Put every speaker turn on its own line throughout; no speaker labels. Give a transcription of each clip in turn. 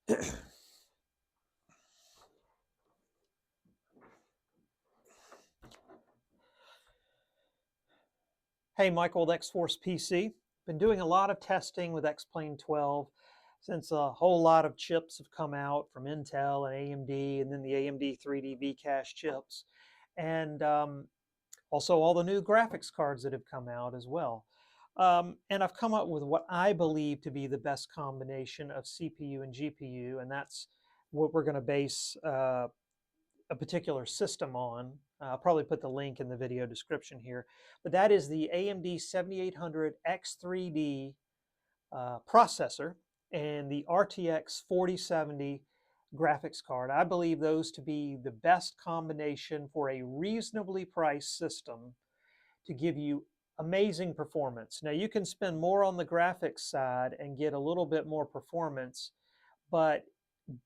Hey, Michael with XForcePC. Been doing a lot of testing with X-Plane 12 since a whole lot of chips have come out from Intel and AMD, and then the AMD 3D V-Cache chips, and also all the new graphics cards that have come out as well. And I've come up with what I believe to be the best combination of CPU and GPU, and that's what we're going to base a particular system on. I'll probably put the link in the video description here, but that is the AMD 7800 X3D processor and the RTX 4070 graphics card. I believe those to be the best combination for a reasonably priced system to give you amazing performance. Now you can spend more on the graphics side and get a little bit more performance, but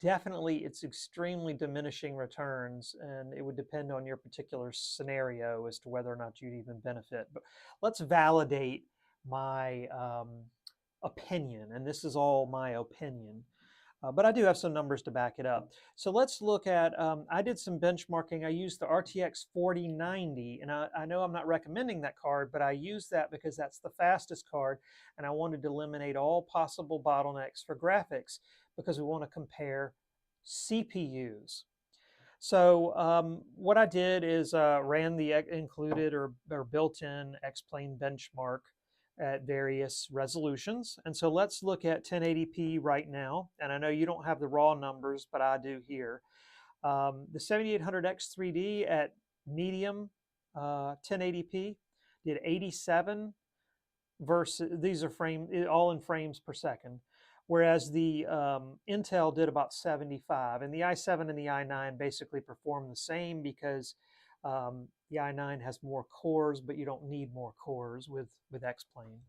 definitely it's extremely diminishing returns, and it would depend on your particular scenario as to whether or not you'd even benefit. But let's validate my opinion, and this is all my opinion. But I do have some numbers to back it up. So let's look at, I did some benchmarking. I used the RTX 4090, and I know I'm not recommending that card, but I used that because that's the fastest card, and I wanted to eliminate all possible bottlenecks for graphics because we want to compare CPUs. So what I did is ran the included or built-in X-Plane benchmark at various resolutions. And so let's look at 1080p right now. And I know you don't have the raw numbers, but I do here. The 7800X3D at medium 1080p did 87 versus, these are all in frames per second. Whereas the Intel did about 75. And the i7 and the i9 basically perform the same because the i9 has more cores, but you don't need more cores with X-Plane.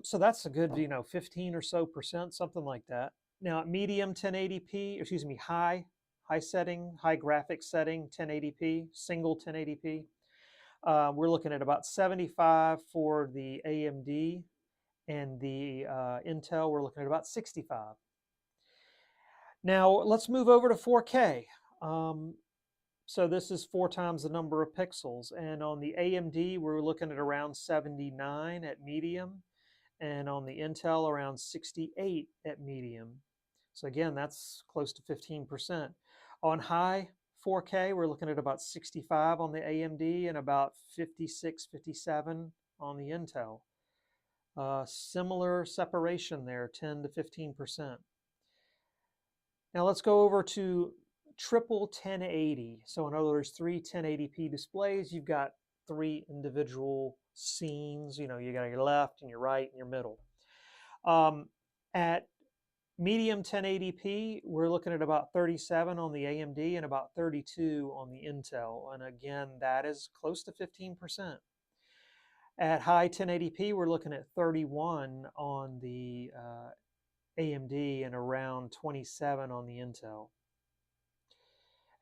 So that's a good, 15 or so percent, something like that. Now at medium 1080p, excuse me, high setting, high graphics setting, 1080p, single 1080p, we're looking at about 75 for the AMD, and the Intel, we're looking at about 65. Now let's move over to 4K. So this is 4 times the number of pixels. And on the AMD, we're looking at around 79 at medium. And on the Intel, around 68 at medium. So again, that's close to 15%. On high 4K, we're looking at about 65 on the AMD and about 56, 57 on the Intel. Similar separation there, 10 to 15%. Now let's go over to triple 1080. So in other words, 3 1080p displays. You've got 3 individual scenes. You got your left and your right and your middle. At medium 1080p, we're looking at about 37 on the AMD and about 32 on the Intel. And again, that is close to 15%. At high 1080p, we're looking at 31 on the AMD and around 27 on the Intel.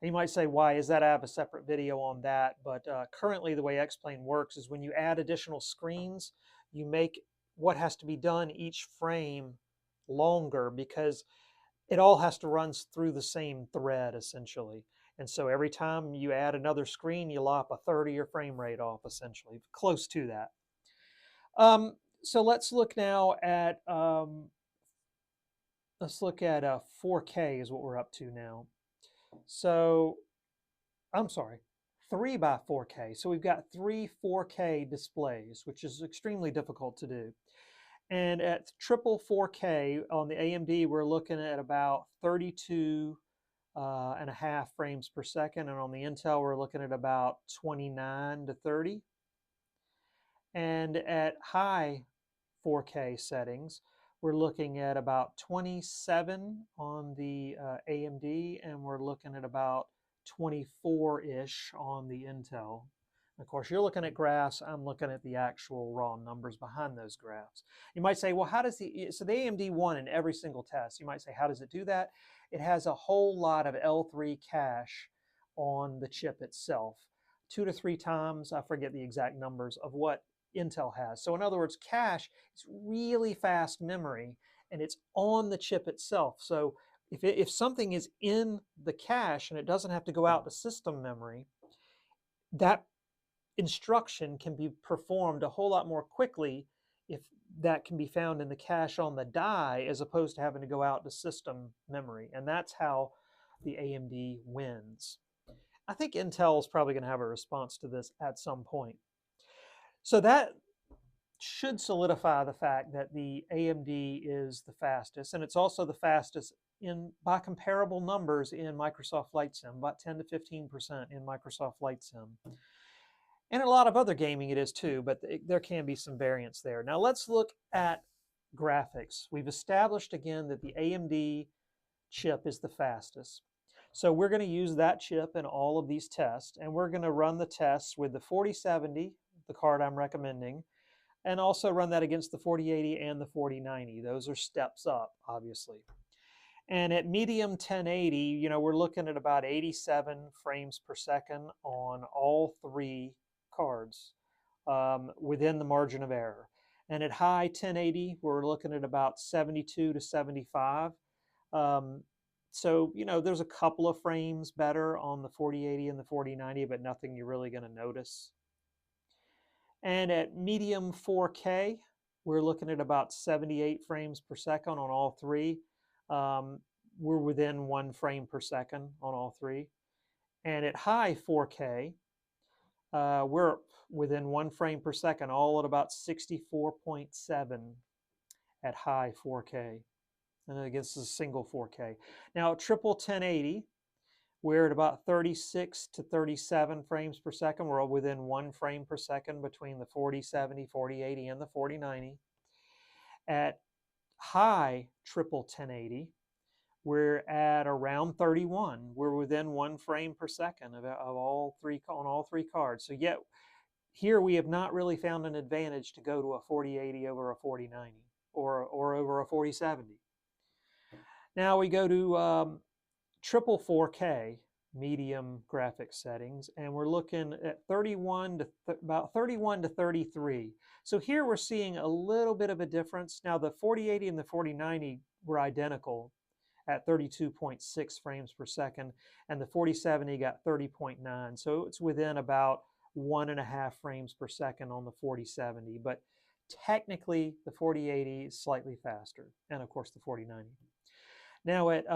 And you might say, why is that? I have a separate video on that, but currently the way X-Plane works is when you add additional screens, you make what has to be done each frame longer because it all has to run through the same thread essentially. And so every time you add another screen, you lop a third of your frame rate off essentially, close to that. So let's look now at 4K is what we're up to now. So, I'm sorry, 3x4K. So we've got 3 4K displays, which is extremely difficult to do. And at triple 4K on the AMD, we're looking at about 32 and a half frames per second. And on the Intel, we're looking at about 29 to 30. And at high 4K settings, we're looking at about 27 on the AMD, and we're looking at about 24-ish on the Intel. Of course, you're looking at graphs. I'm looking at the actual raw numbers behind those graphs. You might say, well, so the AMD won in every single test. You might say, how does it do that? It has a whole lot of L3 cache on the chip itself. 2 to 3 times, I forget the exact numbers of what Intel has. So in other words, cache is really fast memory, and it's on the chip itself. So if something is in the cache and it doesn't have to go out to system memory, that instruction can be performed a whole lot more quickly if that can be found in the cache on the die as opposed to having to go out to system memory. And that's how the AMD wins. I think Intel is probably going to have a response to this at some point. So that should solidify the fact that the AMD is the fastest, and it's also the fastest by comparable numbers in Microsoft Flight Sim, about 10 to 15% in Microsoft Flight Sim. And a lot of other gaming it is too, but there can be some variance there. Now let's look at graphics. We've established again that the AMD chip is the fastest. So we're going to use that chip in all of these tests, and we're going to run the tests with the 4070, the card I'm recommending, and also run that against the 4080 and the 4090. Those are steps up, obviously. And at medium 1080, we're looking at about 87 frames per second on all three cards within the margin of error. And at high 1080, we're looking at about 72 to 75. So, there's a couple of frames better on the 4080 and the 4090, but nothing you're really going to notice. And at medium 4K, we're looking at about 78 frames per second on all three. We're within 1 frame per second on all three. And at high 4K, we're within 1 frame per second, all at about 64.7 at high 4K. And again, this is a single 4K. Now, at triple 1080, we're at about 36 to 37 frames per second. We're all within 1 frame per second between the 4070, 4080, and the 4090. At high triple 1080, we're at around 31. We're within 1 frame per second of all three on all three cards. So yet here we have not really found an advantage to go to a 4080 over a 4090 or over a 4070. Now we go to triple 4K medium graphics settings, and we're looking at about 31 to 33. So here we're seeing a little bit of a difference. Now the 4080 and the 4090 were identical at 32.6 frames per second, and the 4070 got 30.9. So it's within about 1.5 frames per second on the 4070, but technically the 4080 is slightly faster, and of course the 4090. Now at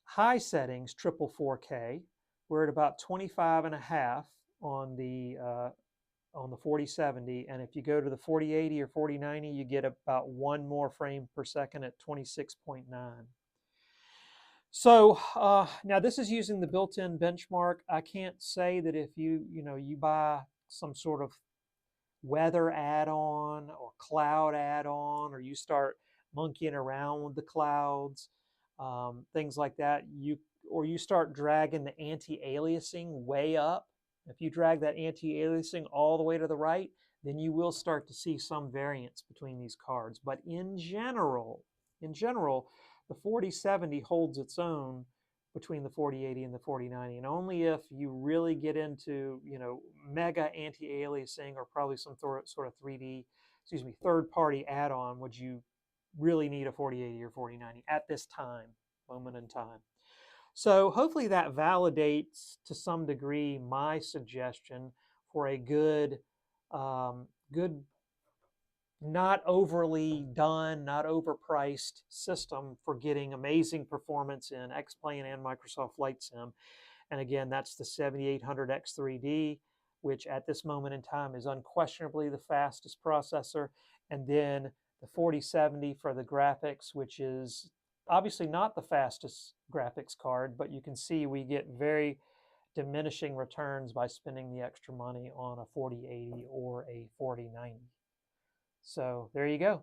high settings, triple 4K, we're at about 25.5 on the 4070, and if you go to the 4080 or 4090, you get about 1 more frame per second at 26.9. So now this is using the built-in benchmark. I can't say that if you buy some sort of weather add-on or cloud add-on, or you start monkeying around with the clouds, things like that, or you start dragging the anti-aliasing way up. If you drag that anti-aliasing all the way to the right, then you will start to see some variance between these cards. But in general, the 4070 holds its own between the 4080 and the 4090, and only if you really get into mega anti-aliasing or probably some sort of third-party add-on would you really need a 4080 or 4090 at this moment in time. So hopefully that validates to some degree my suggestion for a good, not overly done, not overpriced system for getting amazing performance in X-Plane and Microsoft Flight Sim. And again, that's the 7800X3D, which at this moment in time is unquestionably the fastest processor. And then the 4070 for the graphics, which is obviously not the fastest graphics card, but you can see we get very diminishing returns by spending the extra money on a 4080 or a 4090. So there you go.